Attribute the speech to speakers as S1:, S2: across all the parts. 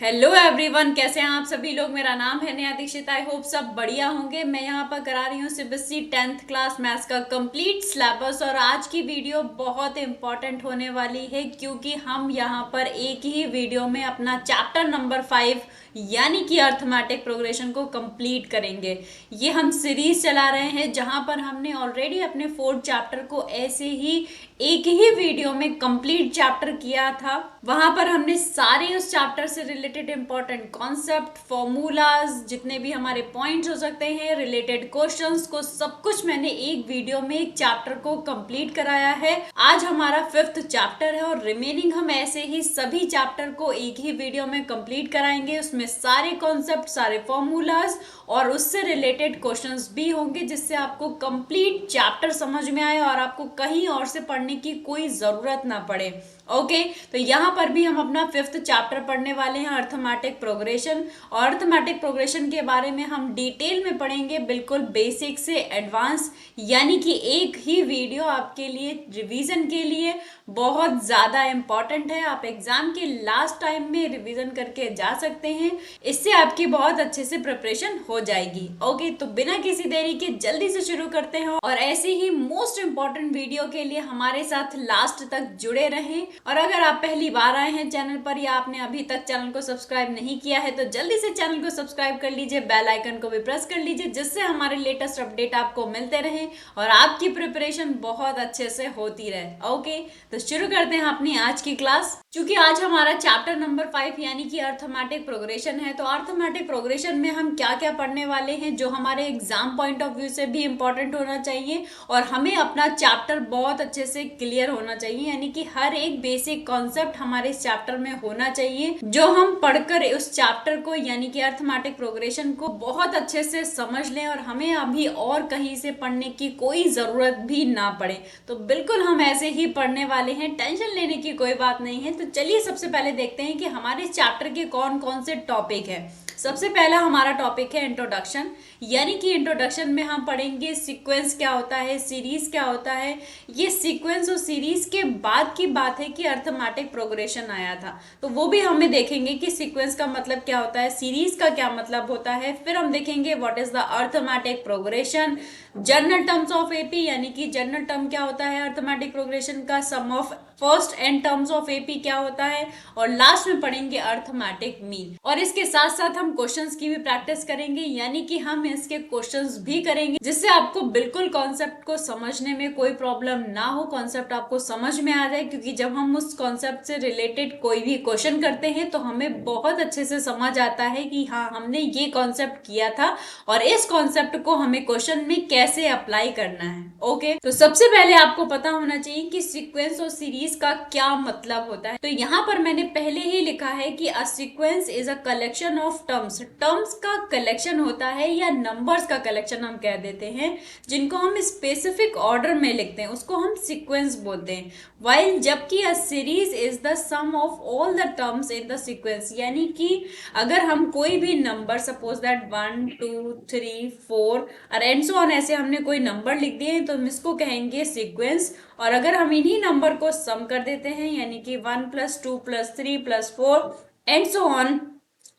S1: Hello everyone, कैसे हैं आप सभी लोग। मेरा नाम है नेहा दीक्षित। आई होप सब बढ़िया होंगे। मैं यहाँ पर करा रही हूँ सीबीएसई 10th क्लास मैथ्स का कंप्लीट सिलेबस और आज की वीडियो बहुत इंपॉर्टेंट होने वाली है क्योंकि हम यहाँ पर एक ही वीडियो में अपना चैप्टर नंबर 5 यानी कि अर्थमेटिक प्रोग्रेशन को कंप्लीट करेंगे। ये हम सीरीज चला रहे हैं जहाँ पर हमने ऑलरेडी अपने 4th चैप्टर को ऐसे ही एक ही वीडियो में कंप्लीट चैप्टर किया था। वहां पर हमने सारे उस चैप्टर से रिलेटेड इंपॉर्टेंट कॉन्सेप्ट, फॉर्मूलाज, जितने भी हमारे पॉइंट्स हो सकते हैं, रिलेटेड क्वेश्चंस को सब कुछ मैंने एक वीडियो में एक चैप्टर को कंप्लीट कराया है। आज हमारा 5th चैप्टर है और रिमेनिंग हम ऐसे ही सभी चैप्टर को एक ही वीडियो में कंप्लीट कराएंगे। उसमें सारे कॉन्सेप्ट, सारे फॉर्मूलाज और उससे रिलेटेड क्वेश्चंस भी होंगे जिससे आपको कंप्लीट चैप्टर समझ में आए और आपको कहीं और से पढ़ने की कोई जरूरत ना पड़े। ओके, तो यहाँ पर भी हम अपना 5th चैप्टर पढ़ने वाले हैं, अर्थमेटिक प्रोग्रेशन। और अर्थमेटिक प्रोग्रेशन के बारे में हम डिटेल में पढ़ेंगे, बिल्कुल बेसिक से एडवांस, यानी कि एक ही वीडियो आपके लिए रिवीजन के लिए बहुत ज़्यादा इंपॉर्टेंट है। आप एग्जाम के लास्ट टाइम में रिवीजन करके जा सकते हैं, इससे आपकी बहुत अच्छे से प्रिपरेशन हो जाएगी। ओके, तो बिना किसी देरी के जल्दी से शुरू करते हैं और ऐसे ही मोस्ट इंपॉर्टेंट वीडियो के लिए हमारे साथ लास्ट तक जुड़े रहें। और अगर आप पहली बार आए हैं चैनल पर या आपने अभी तक चैनल को सब्सक्राइब नहीं किया है तो जल्दी से चैनल को सब्सक्राइब कर लीजिए, बेल आइकन को भी प्रेस कर लीजिए जिससे हमारे लेटेस्ट अपडेट आपको मिलते रहे और आपकी प्रिपरेशन बहुत अच्छे से होती रहे। ओके, तो शुरू करते हैं अपनी आज की क्लास। क्योंकि आज हमारा चैप्टर नंबर 5 यानी कि अर्थमेटिक प्रोग्रेशन है, तो अर्थमेटिक प्रोग्रेशन में हम क्या क्या पढ़ने वाले हैं जो हमारे एग्जाम पॉइंट ऑफ व्यू से भी इंपॉर्टेंट होना चाहिए और हमें अपना चैप्टर बहुत अच्छे से क्लियर होना चाहिए, यानी कि हर एक बेसिक कॉन्सेप्ट हमारे इस चैप्टर में होना चाहिए जो हम पढ़कर उस चैप्टर को यानी कि अर्थमेटिक प्रोग्रेशन को बहुत अच्छे से समझ लें और हमें अभी और कहीं से पढ़ने की कोई जरूरत भी ना पड़े। तो बिल्कुल हम ऐसे ही पढ़ने वाले हैं, टेंशन लेने की कोई बात नहीं है। तो चलिए सबसे पहले देखते हैं कि हमारे इस चैप्टर के कौन कौन से टॉपिक है। सबसे पहला हमारा टॉपिक है इंट्रोडक्शन, यानी कि इंट्रोडक्शन में हम पढ़ेंगे सीक्वेंस क्या होता है, सीरीज क्या होता है। ये सीक्वेंस और सीरीज के बाद की बात है कि अर्थमेटिक प्रोग्रेशन आया था, तो वो भी हमें देखेंगे कि सीक्वेंस का मतलब क्या होता है, सीरीज का क्या मतलब होता है। फिर हम देखेंगे what is the arithmetic progression, general terms of AP, यानी कि जनरल टर्म क्या होता है अर्थमेटिक प्रोग्रेशन का, sum of first and terms of AP क्या होता है, और लास्ट में पढ़ेंगे अर्थमेटिक मीन। और इसके साथ साथ हम क्वेश्चंस की भी प्रैक्टिस करेंगे, यानी कि हम इसके क्वेश्चंस भी करेंगे जिससे आपको बिल्कुल कॉन्सेप्ट को समझने में कोई प्रॉब्लम ना हो, कॉन्सेप्ट आपको समझ में आ जाए। क्योंकि जब हम उस कॉन्सेप्ट से रिलेटेड कोई भी क्वेश्चन करते हैं तो हमें बहुत अच्छे से समझ आता है कि हाँ, हमने ये कॉन्सेप्ट किया था और इस कॉन्सेप्ट को हमें क्वेश्चन में कैसे अप्लाई करना है। ओके, तो सबसे पहले आपको पता होना चाहिए कि सीक्वेंस और सीरीज का क्या मतलब होता है। तो यहाँ पर मैंने पहले ही लिखा है कि a sequence is a collection of terms. Terms का कलेक्शन होता है या नंबर्स का कलेक्शन हम कह देते हैं, जिनको हम स्पेसिफिक ऑर्डर में लिखते हैं, उसको हम सीक्वेंस बोलते हैं। वाइल जबकि a series is the sum of all the terms in the sequence, यानी कि अगर हम कोई भी नंबर, सपोज दैट 1 2 3 4 और एंड सो ऑन, ऐसे हमने कोई नंबर लिख दिए तो हम इसको कहेंगे सीक्वेंस। और अगर हम इन्हीं नंबर को सम कर देते हैं, यानी कि 1 + 2 + 3 + 4 एंड सो ऑन,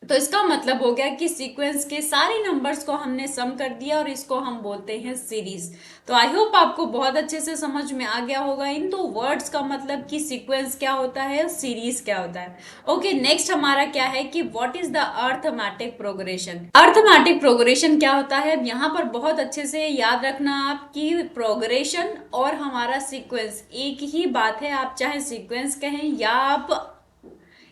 S1: तो इसका मतलब हो गया कि सीक्वेंस के सारे नंबर्स को हमने सम कर दिया और इसको हम बोलते हैं सीरीज। तो आई होप आपको बहुत अच्छे से समझ में आ गया होगा इन दो वर्ड्स का मतलब कि सीक्वेंस क्या होता है, सीरीज क्या होता है। ओके, नेक्स्ट हमारा क्या है कि what is the arithmetic progression. Arithmetic progression क्या होता है, यहाँ पर बहुत अच्छे से याद रखना आप कि प्रोग्रेशन और हमारा सीक्वेंस एक ही बात है। आप चाहे सीक्वेंस कहें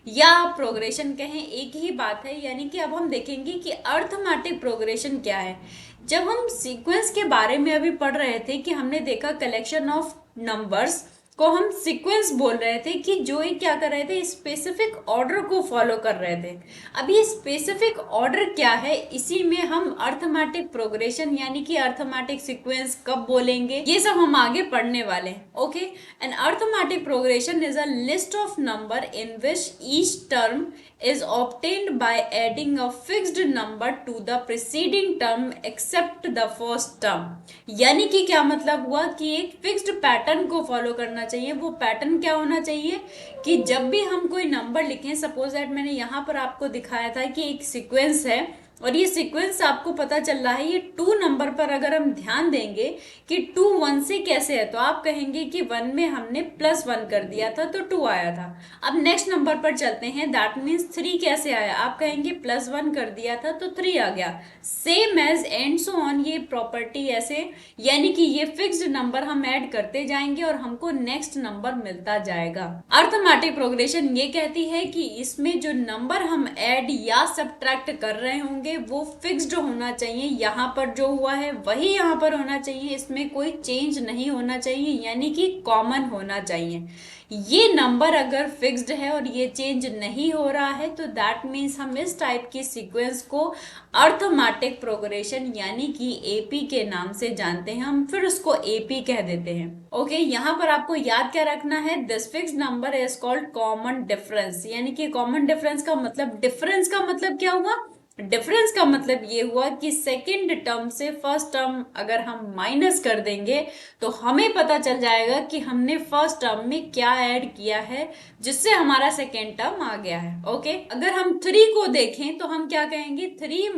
S1: या प्रोग्रेशन कहें, एक ही बात है। यानी कि अब हम देखेंगे कि अर्थमेटिक प्रोग्रेशन क्या है। जब हम सीक्वेंस के बारे में अभी पढ़ रहे थे कि हमने देखा कलेक्शन ऑफ नंबर्स को हम सीक्वेंस बोल रहे थे कि जो ये क्या कर रहे थे, स्पेसिफिक ऑर्डर को फॉलो कर रहे थे। अब ये स्पेसिफिक ऑर्डर क्या है, इसी में हम अर्थमेटिक प्रोग्रेशन यानी कि अर्थमेटिक सीक्वेंस कब बोलेंगे, ये सब हम आगे पढ़ने वाले हैं। Okay, an arithmetic progression is a list of number in which each term is obtained by adding a fixed number to the preceding term except the first term। यानी कि क्या मतलब हुआ कि एक फिक्स्ड पैटर्न को फॉलो करना चाहिए। वो पैटर्न क्या होना चाहिए कि जब भी हम कोई नंबर लिखें, सपोज दैट मैंने यहाँ पर आपको दिखाया था कि एक सीक्वेंस है और ये सीक्वेंस आपको पता चल रहा है, ये 2 नंबर पर अगर हम ध्यान देंगे कि 2 1 से कैसे है, तो आप कहेंगे कि 1 में हमने +1 कर दिया था तो 2 आया था। अब नेक्स्ट नंबर पर चलते हैं, दैट मीन्स 3 कैसे आया, आप कहेंगे +1 कर दिया था तो 3 आ गया। Same as and so on, ये प्रॉपर्टी ऐसे, यानी कि ये फिक्स्ड नंबर हम ऐड करते जाएंगे और हमको नेक्स्ट नंबर मिलता जाएगा। अर्थमेटिक प्रोग्रेशन ये कहती है कि इसमें जो नंबर हम ऐड या सब्ट्रैक्ट कर रहे होंगे वो फिक्स्ड होना चाहिए, यहाँ पर जो हुआ है वही यहाँ पर होना चाहिए, इसमें कोई चेंज नहीं होना चाहिए, यानी कि कॉमन होना चाहिए। ये नंबर अगर फिक्स्ड है और ये चेंज नहीं हो रहा है तो दैट मीन्स हम इस टाइप की सीक्वेंस को अर्थमेटिक प्रोग्रेशन यानी कि एपी के नाम से जानते हैं, हम फिर उसको एपी कह देते हैं। ओके, यहाँ पर आपको याद क्या रखना है, this fixed number is called common difference, यानी कि कॉमन डिफरेंस का मतलब, डिफरेंस का मतलब क्या हुआ, डिफरेंस का मतलब ये हुआ कि सेकंड टर्म से फर्स्ट टर्म अगर हम माइनस कर देंगे तो हमें पता चल जाएगा कि हमने फर्स्ट टर्म में क्या ऐड किया है जिससे हमारा सेकेंड टर्म आ गया है। ओके, अगर हम 3 को देखें तो हम क्या कहेंगे, 3 -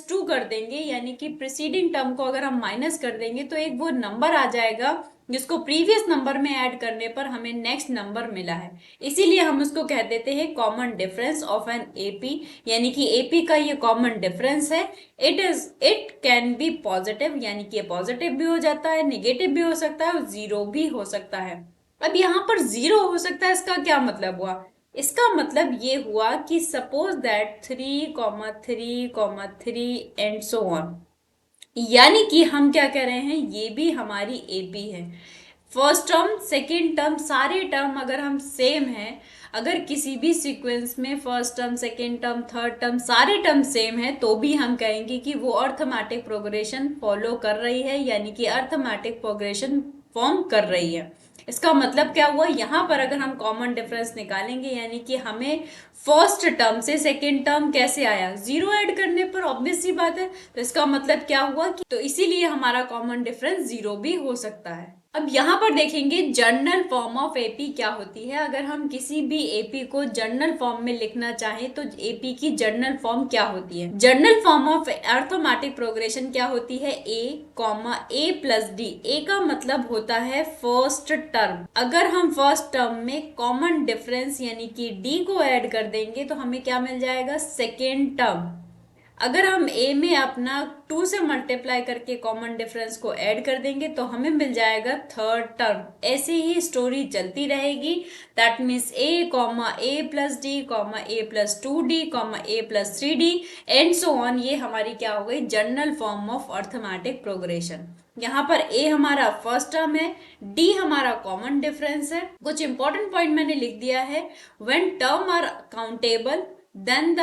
S1: 2 कर देंगे, यानी कि प्रीसीडिंग टर्म को अगर हम माइनस कर देंगे तो एक वो नंबर आ जाएगा जिसको प्रीवियस नंबर में ऐड करने पर हमें नेक्स्ट नंबर मिला है, इसीलिए हम उसको कह देते हैं common difference of an AP, यानी कि एपी का ये कॉमन डिफरेंस है। इट कैन बी पॉजिटिव, यानी कि पॉजिटिव भी हो जाता है, नेगेटिव भी हो सकता है और 0 भी हो सकता है। अब यहाँ पर 0 हो सकता है, इसका क्या मतलब हुआ, इसका मतलब ये हुआ कि suppose that 3,3,3 and so on, यानी कि हम क्या कह रहे हैं, ये भी हमारी एपी है। फर्स्ट टर्म सेकेंड टर्म सारे टर्म अगर हम सेम हैं, अगर किसी भी सीक्वेंस में first term second term third term सारे टर्म सेम है तो भी हम कहेंगे कि वो अर्थमेटिक प्रोग्रेशन फॉलो कर रही है, यानी कि अर्थमेटिक प्रोग्रेशन फॉर्म कर रही है। इसका मतलब क्या हुआ, यहाँ पर अगर हम कॉमन डिफरेंस निकालेंगे, यानी कि हमें फर्स्ट टर्म से सेकेंड टर्म कैसे आया, 0 ऐड करने पर, ऑब्वियस सी बात है। तो इसका मतलब क्या हुआ कि, तो इसीलिए हमारा कॉमन डिफरेंस 0 भी हो सकता है। अब यहाँ पर देखेंगे जर्नल फॉर्म ऑफ एपी क्या होती है। अगर हम किसी भी एपी को जर्नल फॉर्म में लिखना चाहें तो एपी की जर्नल फॉर्म क्या होती है, journal form of arithmetic progression क्या होती है, a,a+d। ए का मतलब होता है फर्स्ट टर्म, अगर हम फर्स्ट टर्म में कॉमन डिफरेंस यानी कि d को ऐड कर देंगे तो हमें क्या मिल जाएगा, सेकेंड टर्म। अगर हम a में अपना 2 से मल्टीप्लाई करके कॉमन डिफरेंस को ऐड कर देंगे तो हमें मिल जाएगा थर्ड टर्म। ऐसे ही स्टोरी चलती रहेगी, that means a,a+d, a+2d, a+3d and so on. ये हमारी क्या हो गई, general form of arithmetic progression. यहाँ पर a हमारा फर्स्ट टर्म है, d हमारा कॉमन डिफरेंस है। कुछ इंपॉर्टेंट पॉइंट मैंने लिख दिया है, when term are countable then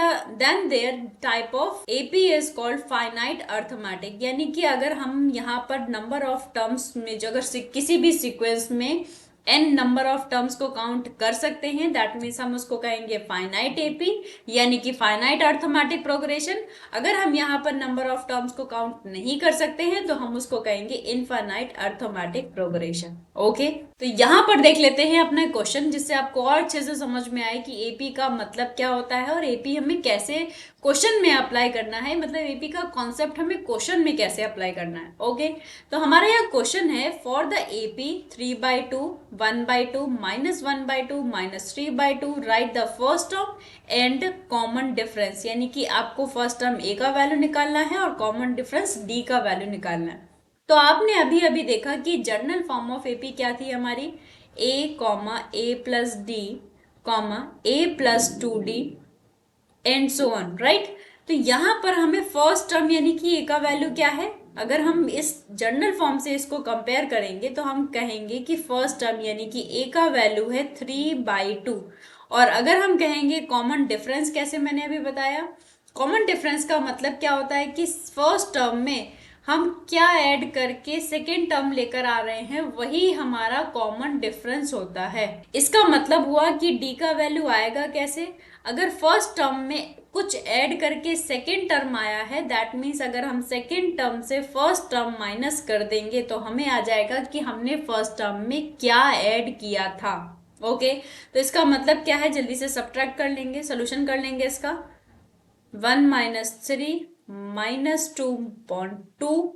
S1: their type of AP is called finite arithmetic, यानी कि अगर हम यहाँ पर नंबर ऑफ टर्म्स में जो अगर किसी भी सीक्वेंस में n नंबर ऑफ टर्म्स को काउंट कर सकते हैं, दैट मीन्स हम उसको कहेंगे फाइनाइट एपी, यानी कि फाइनाइट अर्थमेटिक प्रोग्रेशन। अगर हम यहाँ पर नंबर ऑफ टर्म्स को काउंट नहीं कर सकते हैं तो हम उसको कहेंगे इनफाइनाइट अर्थमेटिक प्रोग्रेशन। ओके, तो यहाँ पर देख लेते हैं अपना क्वेश्चन, जिससे आपको और अच्छे से समझ में आए कि एपी का मतलब क्या होता है और एपी हमें कैसे क्वेश्चन में अप्लाई करना है, मतलब एपी का कॉन्सेप्ट हमें क्वेश्चन में कैसे अप्लाई करना है। ओके, तो हमारा यह क्वेश्चन है, for the AP 3/2, 1/2, -1/2, -3/2 right the first term and common difference, यानी कि आपको फर्स्ट टर्म ए का वैल्यू निकालना है और कॉमन डिफरेंस डी का वैल्यू निकालना है। तो आपने अभी अभी देखा कि जर्नल फॉर्म ऑफ एपी क्या थी हमारी, a,a+d, a+2d and so on, right. तो यहाँ पर हमें फर्स्ट टर्म यानी कि ए का वैल्यू क्या है, अगर हम इस जर्नल फॉर्म से इसको कंपेयर करेंगे तो हम कहेंगे कि फर्स्ट टर्म यानी कि ए का वैल्यू है 3/2। और अगर हम कहेंगे कॉमन डिफरेंस, कैसे मैंने अभी बताया, कॉमन डिफरेंस का मतलब क्या होता है कि फर्स्ट टर्म में हम क्या ऐड करके सेकेंड टर्म लेकर आ रहे हैं वही हमारा कॉमन डिफरेंस होता है। इसका मतलब हुआ कि डी का वैल्यू आएगा कैसे, अगर फर्स्ट टर्म में कुछ ऐड करके सेकेंड टर्म आया है, दैट मीन्स अगर हम सेकेंड टर्म से फर्स्ट टर्म माइनस कर देंगे तो हमें आ जाएगा कि हमने फर्स्ट टर्म में क्या ऐड किया था। ओके, तो इसका मतलब क्या है, जल्दी से सब्ट्रैक्ट कर लेंगे, सोल्यूशन कर लेंगे इसका। 1 - 3 -2/2,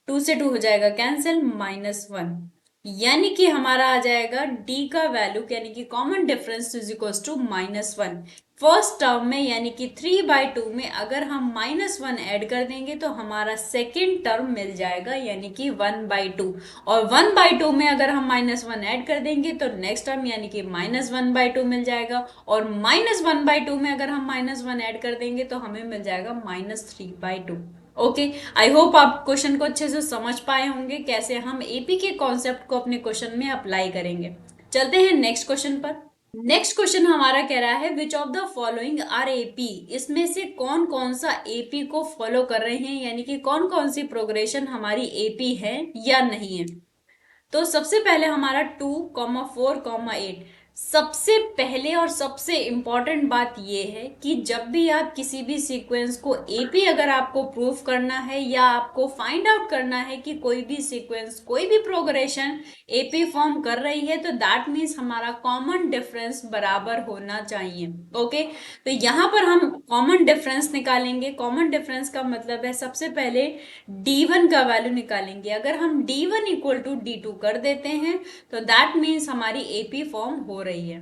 S1: 2 से 2 हो जाएगा कैंसिल, -1, यानी कि हमारा आ जाएगा डी का वैल्यू यानी कि common difference is equals to -1। First term में यानी कि 3/2 में अगर हम -1 ऐड कर देंगे तो हमारा सेकेंड टर्म मिल जाएगा यानी कि 1/2, और 1/2 में अगर हम -1 ऐड कर देंगे तो नेक्स्ट टर्म यानी कि -1/2 मिल जाएगा, और -1/2 में अगर हम -1 ऐड कर देंगे तो हमें मिल जाएगा -3/2। ओके, आई होप आप क्वेश्चन को अच्छे से समझ पाए होंगे कैसे हम एपी के कॉन्सेप्ट को अपने क्वेश्चन में अप्लाई करेंगे। चलते हैं नेक्स्ट क्वेश्चन पर। नेक्स्ट क्वेश्चन हमारा कह रहा है which of the following are AP, इसमें से कौन कौन सा एपी को फॉलो कर रहे हैं, यानी कि कौन कौन सी प्रोग्रेशन हमारी एपी है या नहीं है। तो सबसे पहले हमारा 2,4,8। सबसे पहले और सबसे इंपॉर्टेंट बात यह है कि जब भी आप किसी भी सीक्वेंस को एपी अगर आपको प्रूफ करना है या आपको फाइंड आउट करना है कि कोई भी सीक्वेंस कोई भी प्रोग्रेशन एपी फॉर्म कर रही है, तो दैट मीन्स हमारा कॉमन डिफरेंस बराबर होना चाहिए। ओके, तो यहाँ पर हम कॉमन डिफरेंस निकालेंगे। कॉमन डिफरेंस का मतलब है सबसे पहले d1 का वैल्यू निकालेंगे। अगर हम d1 इक्वल टू d2 कर देते हैं तो दैट मीन्स हमारी एपी फॉर्म हो रही है।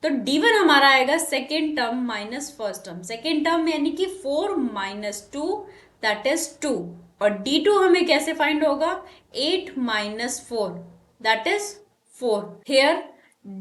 S1: तो d1 हमारा आएगा second term minus first term, second term यानी कि 4 - 2 दैट इज 2, और d2 हमें कैसे फाइंड होगा, 8 - 4 that is 4। Here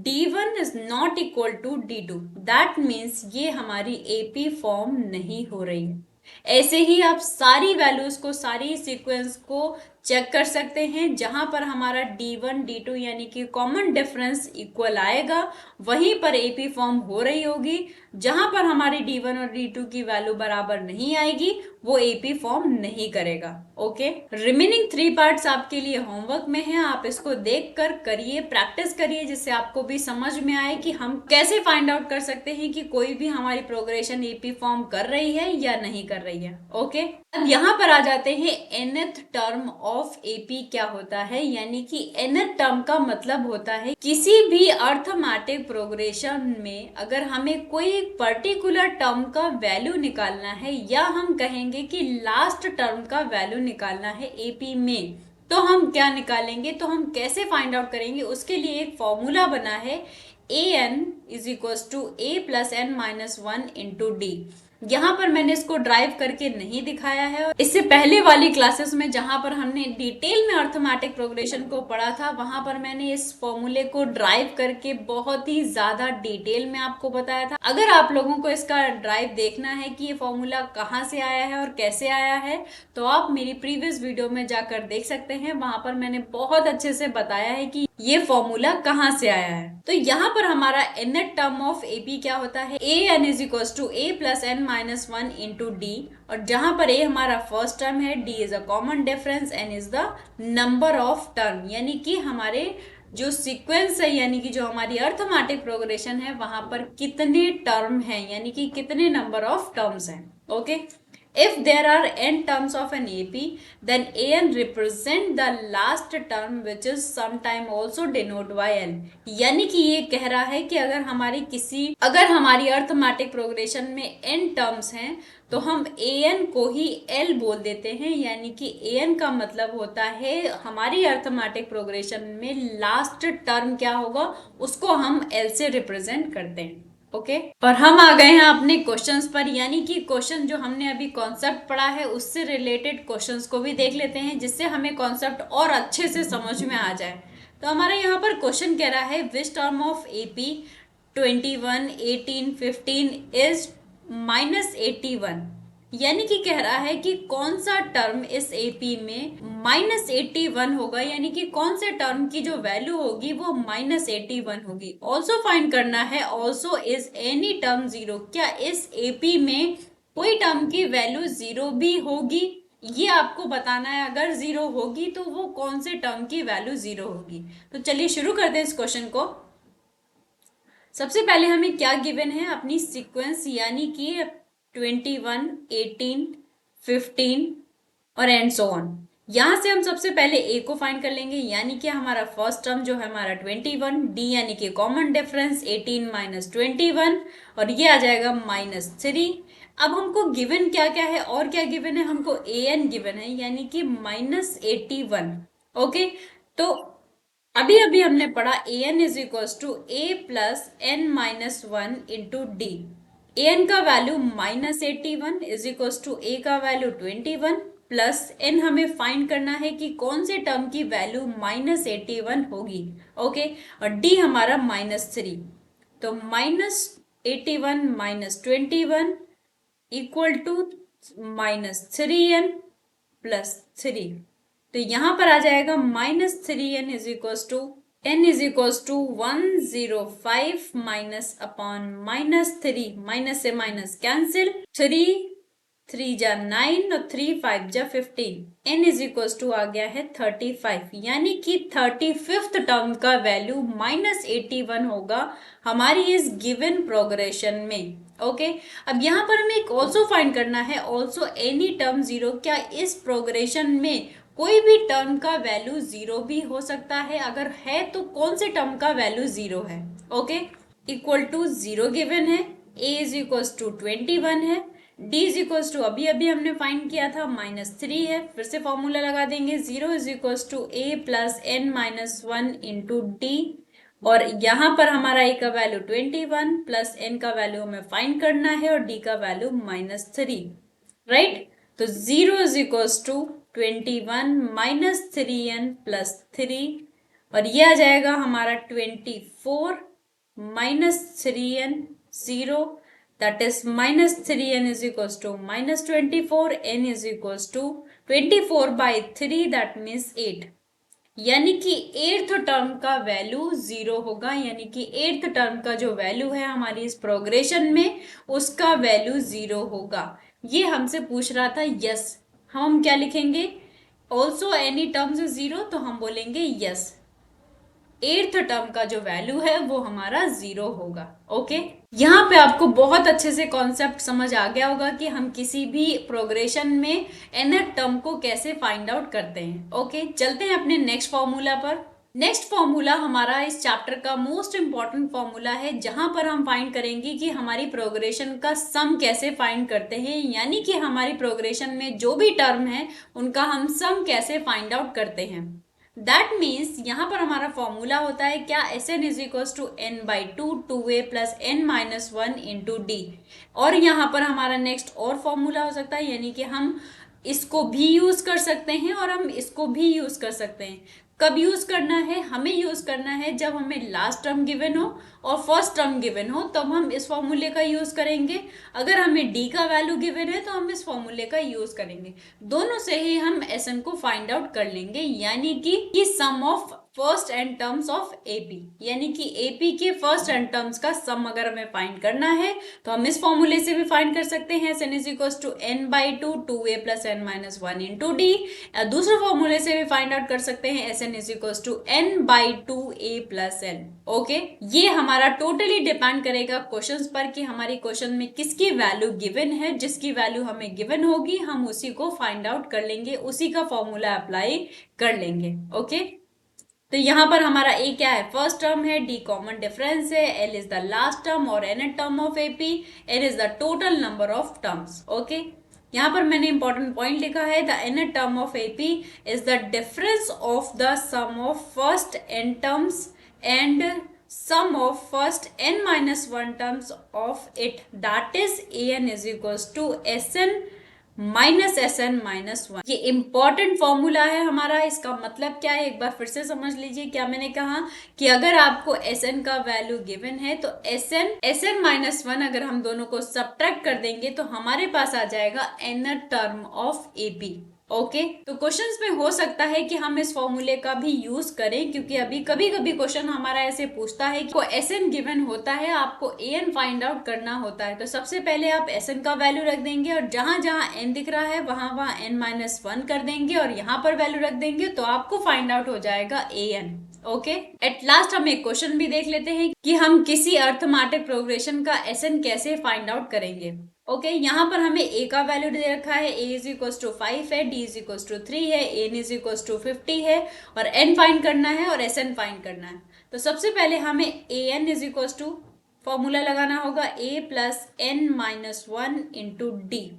S1: d1 is not equal to d2, that means ये हमारी एपी फॉर्म नहीं हो रही है। ऐसे ही आप सारी वैल्यूज को, सारी सीक्वेंस को चेक कर सकते हैं। जहां पर हमारा d1 d2 यानी कि कॉमन डिफरेंस इक्वल आएगा वहीं पर एपी फॉर्म हो रही होगी। जहां पर हमारी d1 और d2 की वैल्यू बराबर नहीं आएगी वो एपी फॉर्म नहीं करेगा। ओके, रिमेनिंग 3 पार्ट्स आपके लिए होमवर्क में है, आप इसको देख कर करिए, प्रैक्टिस करिए, जिससे आपको भी समझ में आए कि हम कैसे फाइंड आउट कर सकते हैं कि कोई भी हमारी प्रोग्रेशन एपी फॉर्म कर रही है या नहीं कर रही है। ओके, अब यहाँ पर आ जाते हैं nth टर्म ऑफ एपी क्या होता है, यानी कि nth टर्म का मतलब होता है किसी भी अर्थमेटिक प्रोग्रेशन में अगर हमें कोई पर्टिकुलर टर्म का वैल्यू निकालना है या हम कहेंगे कि लास्ट टर्म का वैल्यू निकालना है एपी में, तो हम क्या निकालेंगे, तो हम कैसे फाइंड आउट करेंगे, उसके लिए एक फॉर्मूला बना है an is equal to a plus n minus 1 into d. यहाँ पर मैंने इसको ड्राइव करके नहीं दिखाया है। इससे पहले वाली क्लासेस में जहां पर हमने डिटेल में अर्थमेटिक प्रोग्रेशन को पढ़ा था वहां पर मैंने इस फॉर्मूले को ड्राइव करके बहुत ही ज्यादा डिटेल में आपको बताया था। अगर आप लोगों को इसका ड्राइव देखना है कि ये फॉर्मूला कहाँ से आया है और कैसे आया है, तो आप मेरी प्रीवियस वीडियो में जाकर देख सकते हैं। वहां पर मैंने बहुत अच्छे से बताया है कि ये फॉर्मूला कहाँ से आया है। तो यहाँ पर हमारा nth टर्म ऑफ एपी क्या होता है, an is equal to a plus n minus 1 into d, और जहां पर a हमारा फर्स्ट टर्म है, d is a common difference, n is the number of term, यानी कि हमारे जो सीक्वेंस है यानी कि जो हमारी अर्थमेटिक प्रोग्रेशन है वहां पर कितने टर्म हैं, यानी कि कितने नंबर ऑफ टर्म्स हैं। Okay, if there are n terms of an AP, then an represent the last term which is sometime also denoted by L। यानी कि ये कह रहा है कि अगर हमारी अर्थमेटिक प्रोग्रेशन में n टर्म्स हैं तो हम an को ही L बोल देते हैं, यानी कि an का मतलब होता है हमारी अर्थमेटिक प्रोग्रेशन में लास्ट टर्म क्या होगा उसको हम L से रिप्रेजेंट करते हैं। ओके, और हम आ गए हैं अपने क्वेश्चंस पर, यानी कि क्वेश्चन जो हमने अभी कॉन्सेप्ट पढ़ा है उससे रिलेटेड क्वेश्चंस को भी देख लेते हैं जिससे हमें कॉन्सेप्ट और अच्छे से समझ में आ जाए। तो हमारा यहाँ पर क्वेश्चन कह रहा है which term of AP 21, 18, 15 is -81, यानी कि कह रहा है कि कौन सा टर्म इस एपी में -81 होगा, यानी कि कौन से टर्म की जो वैल्यू होगी वो -81 होगी। ऑल्सो फाइंड करना है ऑल्सो इज एनी टर्म 0, क्या इस एपी में कोई टर्म की वैल्यू 0 भी होगी, ये आपको बताना है। अगर 0 होगी तो वो कौन से टर्म की वैल्यू 0 होगी। तो चलिए शुरू करते हैं इस क्वेश्चन को। सबसे पहले हमें क्या गिवन है, अपनी सीक्वेंस, यानी कि 21, 18, 15 और एंड सो ऑन। यहां से हम सबसे पहले ए को फाइंड कर लेंगे, यानी कि हमारा फर्स्ट टर्म जो है हमारा 21, डी यानी कि कॉमन डिफरेंस 18 माइनस 21, और ये आ जाएगा -3। अब हमको गिवन क्या क्या है और क्या गिवन है, हमको ए एन गिवन है, यानी कि -81। ओके, तो अभी अभी हमने पढ़ा a n is equals to a plus n minus one into d. A n का value -81 is equals to a का वैल्यू 21 प्लस एन हमें फाइंड करना है कि कौन से टर्म की वैल्यू -81 होगी। ओके, और डी हमारा -3, तो -81 minus 21 equal to -3n plus 3। तो यहां पर आ जाएगा -3n is equals to n is equals to 105 minus upon -3, minus से माइनस कैंसिल, 3 जा 9 और 3 5 जा 15, n इज इक्वल्स टू आ गया है 35, यानी कि 35th टर्म का वैल्यू -81 होगा हमारी इस गिवन प्रोग्रेशन में। ओके, अब यहाँ पर हमें एक ऑल्सो फाइंड करना है, ऑल्सो एनी टर्म जीरो। क्या इस प्रोग्रेशन में कोई भी टर्म का वैल्यू जीरो भी हो सकता है? अगर है तो कौन से टर्म का वैल्यू जीरो है? ओके, इक्वल टू 0 गिवन है, a इज इक्वल्स टू 21 है, d इज इक्वल्स टू अभी अभी हमने फाइंड किया था -3 है। फिर से फॉर्मूला लगा देंगे, 0 is equals to a plus n minus 1 into d, और यहाँ पर हमारा a का वैल्यू 21 प्लस n का वैल्यू हमें फाइंड करना है और d का वैल्यू -3, राइट। तो 0 is equals to 21 minus 3n plus 3, और ये आ जाएगा हमारा 24 minus 3n 0, that is -3n is equals to -24, n is equals to 24 by 3, that means 8, यानी कि 8th टर्म का वैल्यू 0 होगा, यानी कि 8th टर्म का जो वैल्यू है हमारी इस प्रोग्रेशन में उसका वैल्यू 0 होगा। ये हमसे पूछ रहा था, यस। हम क्या लिखेंगे, ऑल्सो एनी टर्म्स इज 0, तो हम बोलेंगे यस, 8th टर्म का जो वैल्यू है वो हमारा 0 होगा। ओके, यहाँ पे आपको बहुत अच्छे से कॉन्सेप्ट समझ आ गया होगा कि हम किसी भी प्रोग्रेशन में nth टर्म को कैसे फाइंड आउट करते हैं। ओके, चलते हैं अपने नेक्स्ट फॉर्मूला पर। नेक्स्ट फॉर्मूला हमारा इस चैप्टर का मोस्ट इंपॉर्टेंट फॉर्मूला है, जहां पर हम फाइंड करेंगे कि हमारी प्रोग्रेशन का सम कैसे फाइंड करते हैं, यानी कि हमारी प्रोग्रेशन में जो भी टर्म है उनका हम सम कैसे फाइंड आउट करते हैं। दैट मीन्स यहाँ पर हमारा फॉर्मूला होता है क्या, S n is equals to n by two a plus n minus 1 into d. और यहाँ पर हमारा नेक्स्ट और फॉर्मूला हो सकता है, यानी कि हम इसको भी यूज कर सकते हैं और हम इसको भी यूज कर सकते हैं। कब यूज करना है, हमें यूज करना है जब हमें लास्ट टर्म गिवन हो और फर्स्ट टर्म गिवन हो, तब हम इस फॉर्मूले का यूज करेंगे। अगर हमें डी का वैल्यू गिवन है तो हम इस फॉर्मूले का यूज करेंगे। दोनों से ही हम एस एन को फाइंड आउट कर लेंगे, यानी कि sum of first and terms of AP, यानी कि एपी के फर्स्ट एंड टर्म्स का सम अगर हमें फाइंड करना है तो हम इस फॉर्मूले से भी फाइंड कर सकते हैं, S n is equals to n by two a plus n minus 1 into d. दूसरे फॉर्मूले से भी फाइंड आउट कर सकते हैं, S n is equals to n by two a plus n. Okay, ये हमारा टोटली डिपेंड करेगा क्वेश्चंस पर कि हमारी क्वेश्चन में किसकी वैल्यू गिवन है। जिसकी वैल्यू हमें गिवन होगी हम उसी को फाइंड आउट कर लेंगे, उसी का फॉर्मूला अप्लाई कर लेंगे। ओके, तो यहाँ पर हमारा ए क्या है, फर्स्ट टर्म है, डी कॉमन डिफरेंस है, l is the last term और n term of AP, n is the total number of terms. Okay, यहाँ पर मैंने इंपॉर्टेंट पॉइंट लिखा है, the n term of AP is the difference of the sum of first n terms and sum of first n minus 1 terms of it, that is a n is equals to S n minus S n minus 1। ये important formula है हमारा। इसका मतलब क्या है, एक बार फिर से समझ लीजिए। क्या मैंने कहा कि अगर आपको एस एन का वैल्यू गिवन है तो एस एन माइनस 1 अगर हम दोनों को सब्ट्रैक्ट कर देंगे तो हमारे पास आ जाएगा n term of AP. Okay, तो क्वेश्चंस में हो सकता है कि हम इस फॉर्मूले का भी यूज करें, क्योंकि अभी कभी कभी क्वेश्चन हमारा ऐसे पूछता है कि एस एन गिवन होता है, आपको ए एन फाइंड आउट करना होता है। तो सबसे पहले आप एस एन का वैल्यू रख देंगे और जहां जहां एन दिख रहा है वहां वहां एन माइनस 1 कर देंगे और यहाँ पर वैल्यू रख देंगे, तो आपको फाइंड आउट हो जाएगा A N. Okay, at last हम एक क्वेश्चन भी देख लेते हैं कि हम किसी अर्थमेटिक प्रोग्रेशन का एसएन कैसे फाइंड आउट करेंगे। ओके, यहाँ पर हमें ए का वैल्यू दे रखा है, ए इज इक्वल टू 5 है, डी इज इक्वल टू 3 है, एन इज इक्वल टू 50 है और एन फाइंड करना है और एस एन फाइंड करना है। तो सबसे पहले हमें a n is equal to formula लगाना होगा a plus n minus 1 into d,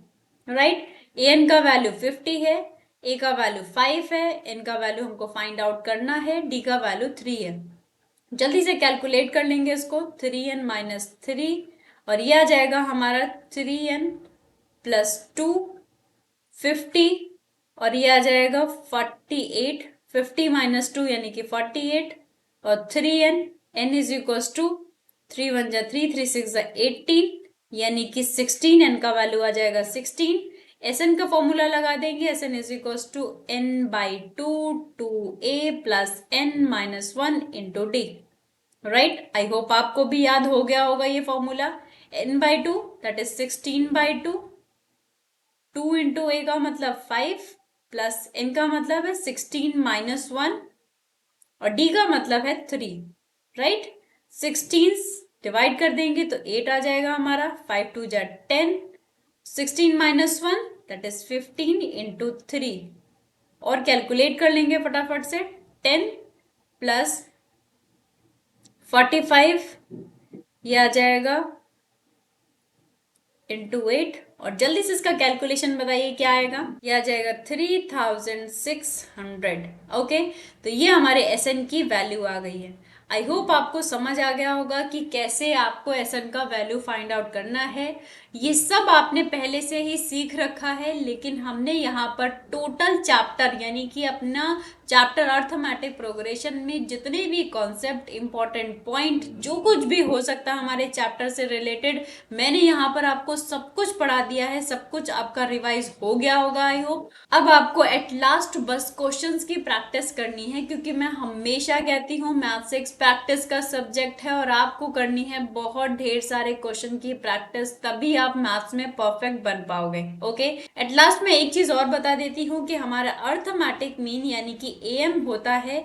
S1: right. A n का वैल्यू 50 है, ए का वैल्यू 5 है, एन का वैल्यू हमको फाइंड आउट करना है, डी का वैल्यू 3 है। जल्दी से कैलकुलेट कर लेंगे इसको, 3n माइनस 3 और ये आ जाएगा हमारा 3n प्लस 2 50 और ये आ जाएगा 48, 50 माइनस 2 यानी कि 48 और 3n, n is equal to 3 1 जा 3 3 6 जा 18 यानी कि 16, n का वैल्यू आ जाएगा 16। एस एन का फॉर्मूला लगा देंगे, S n is equal to n by two two a plus n minus 1 into d, right. I hope आपको भी याद हो गया होगा ये formula. n by two that is 16 by two, 2 into a का मतलब 5 प्लस n का मतलब है 16 माइनस 1 और d का मतलब है 3, राइट। 16 डिवाइड कर देंगे तो 8 आ जाएगा हमारा, 5 2 जा 10, 16 माइनस 1 दैट इज 15 इंटू 3 और कैलकुलेट कर लेंगे फटाफट से, 10 प्लस 45 ये आ जाएगा इंटू 8 और जल्दी से इसका कैलकुलेशन बताइए क्या आएगा। ये आ जाएगा 3600। ओके, तो ये हमारे एस एन की वैल्यू आ गई है। आई होप आपको समझ आ गया होगा कि कैसे आपको एस एन का वैल्यू फाइंड आउट करना है। ये सब आपने पहले से ही सीख रखा है, लेकिन हमने यहाँ पर टोटल चैप्टर यानी कि अपना चैप्टर अर्थमेटिक प्रोग्रेशन में जितने भी कॉन्सेप्ट, इंपॉर्टेंट पॉइंट, जो कुछ भी हो सकता है हमारे चैप्टर से रिलेटेड, मैंने यहाँ पर आपको सब कुछ पढ़ा दिया है। सब कुछ आपका रिवाइज हो गया होगा आई होप। अब आपको एट लास्ट बस क्वेश्चंस की प्रैक्टिस करनी है, क्योंकि मैं हमेशा कहती हूँ मैथ्स एक प्रैक्टिस का सब्जेक्ट है और आपको करनी है बहुत ढेर सारे क्वेश्चन की प्रैक्टिस, तभी आप मैथ्स में परफेक्ट बन पाओगे। ओके, एट लास्ट में एक चीज और बता देती हूँ कि हमारा अर्थमेटिक मीन यानी कि एम होता है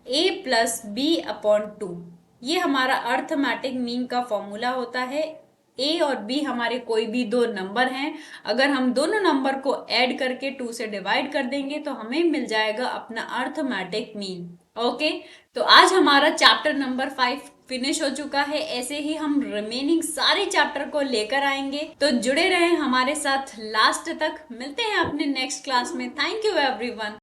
S1: a प्लस बी अपॉन 2। ये हमारा अर्थमेटिक मीन का फॉर्मूला होता है। a और b हमारे कोई भी दो नंबर हैं, अगर हम दोनों नंबर को ऐड करके 2 से डिवाइड कर देंगे तो हमें मिल जाएगा अपना अर्थमेटिक मीन। ओके, तो आज हमारा चैप्टर नंबर 5 फिनिश हो चुका है। ऐसे ही हम रिमेनिंग सारे चैप्टर को लेकर आएंगे, तो जुड़े रहें हमारे साथ लास्ट तक। मिलते हैं अपने नेक्स्ट क्लास में। Thank you everyone.